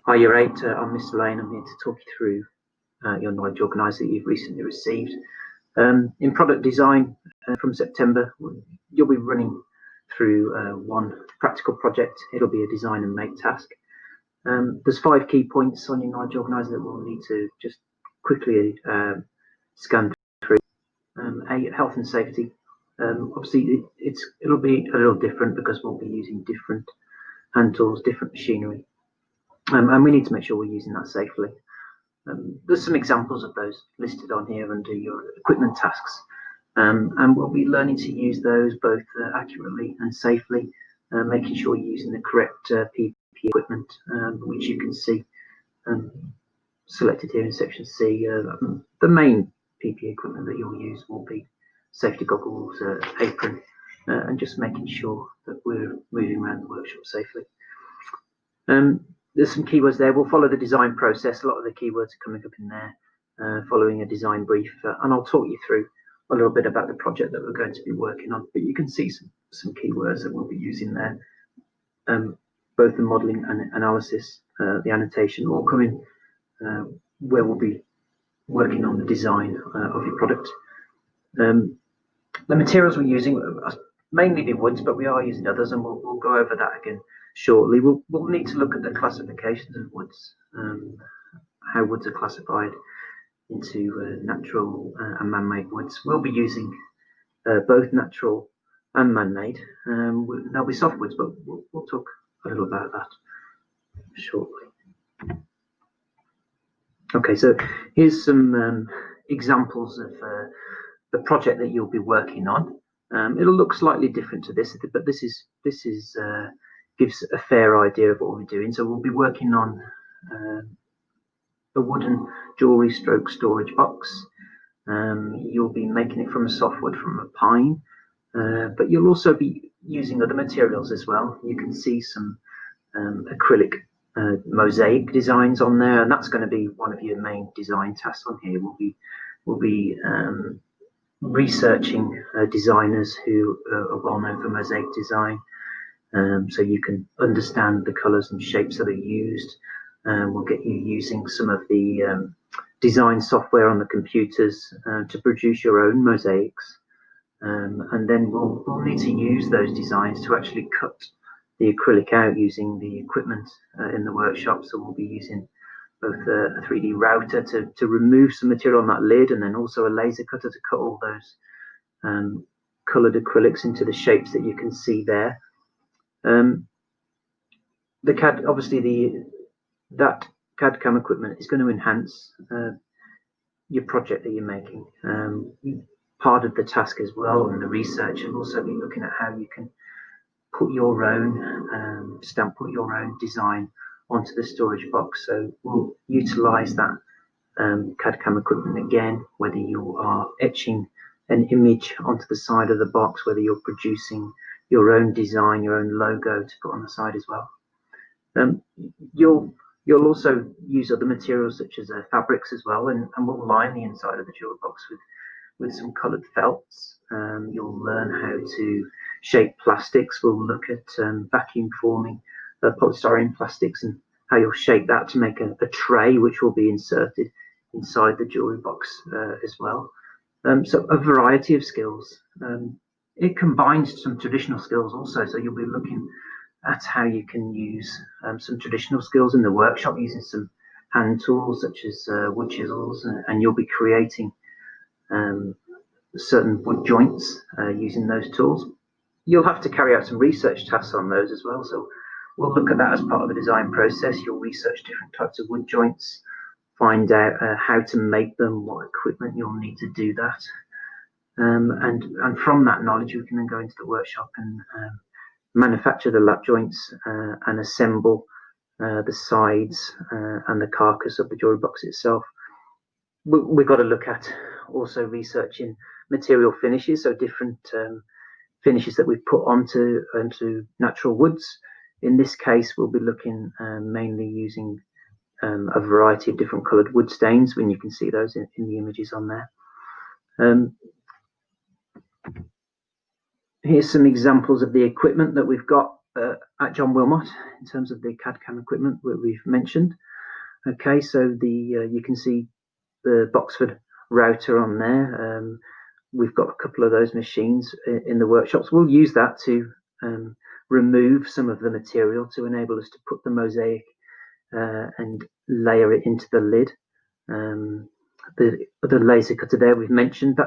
Hi, you're right. I'm Mr. Lane. I'm here to talk you through your knowledge organiser that you've recently received. In product design from September, you'll be running through one practical project. It'll be a design and make task. There's 5 key points on your knowledge organiser that we'll need to just quickly scan through. Health and safety. Obviously, it'll be a little different because we'll be using different hand tools, different machinery. And we need to make sure we're using that safely. There's some examples of those listed on here under your equipment tasks, and we'll be learning to use those both accurately and safely, making sure you're using the correct PPE equipment, which you can see selected here in section C. The main PPE equipment that you'll use will be safety goggles, apron, and just making sure that we're moving around the workshop safely. There's some keywords there. We'll follow the design process. A lot of the keywords are coming up in there, following a design brief, and I'll talk you through a little bit about the project that we're going to be working on. But you can see some keywords that we'll be using there. Both the modelling and analysis, the annotation, all coming where we'll be working on the design of your product. The materials we're using mainly be woods, but we are using others, and we'll go over that again shortly. We'll need to look at the classifications of woods, how woods are classified into natural and man-made woods. We'll be using both natural and man-made. There'll be soft woods, but we'll talk a little about that shortly. Okay, so here's some examples of the project that you'll be working on. It'll look slightly different to this, but this gives a fair idea of what we're doing. So we'll be working on a wooden jewellery stroke storage box. You'll be making it from a softwood, from a pine, but you'll also be using other materials as well. You can see some acrylic mosaic designs on there, and that's going to be one of your main design tasks on here. We'll be researching designers who are well known for mosaic design, so you can understand the colours and shapes that are used. We'll get you using some of the design software on the computers to produce your own mosaics, and then we'll need to use those designs to actually cut the acrylic out using the equipment in the workshop. So we'll be using both a 3D router to remove some material on that lid, and then also a laser cutter to cut all those coloured acrylics into the shapes that you can see there. The CAD, obviously that CAD/CAM equipment is going to enhance your project that you're making. Part of the task as well, and the research, will also be looking at how you can put your own stamp, put your own design onto the storage box. So we'll utilise that CAD/CAM equipment again, whether you are etching an image onto the side of the box, whether you're producing your own design, your own logo to put on the side as well. You'll also use other materials such as fabrics as well, and we'll line the inside of the jewelry box with some coloured felts. You'll learn how to shape plastics. We'll look at vacuum forming polystyrene plastics and how you'll shape that to make a tray which will be inserted inside the jewelry box as well. So a variety of skills. It combines some traditional skills also, so you'll be looking at how you can use some traditional skills in the workshop using some hand tools such as wood chisels, and you'll be creating certain wood joints using those tools. You'll have to carry out some research tasks on those as well, so we'll look at that as part of the design process. You'll research different types of wood joints, find out how to make them, what equipment you'll need to do that, and from that knowledge you can then go into the workshop and manufacture the lap joints and assemble the sides and the carcass of the jewelry box itself. We've got to look at also researching material finishes, so different finishes that we've put onto natural woods. In this case, we'll be looking mainly using a variety of different coloured wood stains, when you can see those in the images on there. Here's some examples of the equipment that we've got at John Wilmot in terms of the CAD/CAM equipment that we've mentioned. Okay, so you can see the Boxford router on there. We've got a couple of those machines in the workshops. We'll use that to remove some of the material to enable us to put the mosaic and layer it into the lid. The laser cutter there we've mentioned,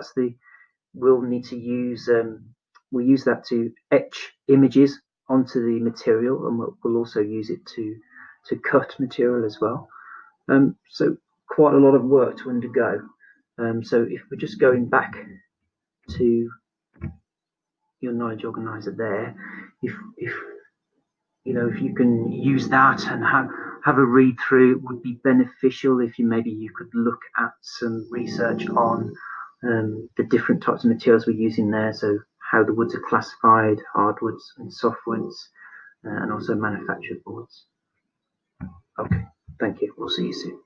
we'll need to use we'll use that to etch images onto the material, and we'll also use it to cut material as well. So quite a lot of work to undergo. So if we're just going back to your knowledge organizer there, if you can use that and have a read through, it would be beneficial if you could look at some research on the different types of materials we're using there, so how the woods are classified, hardwoods and softwoods, and also manufactured boards. Okay, thank you. We'll see you soon.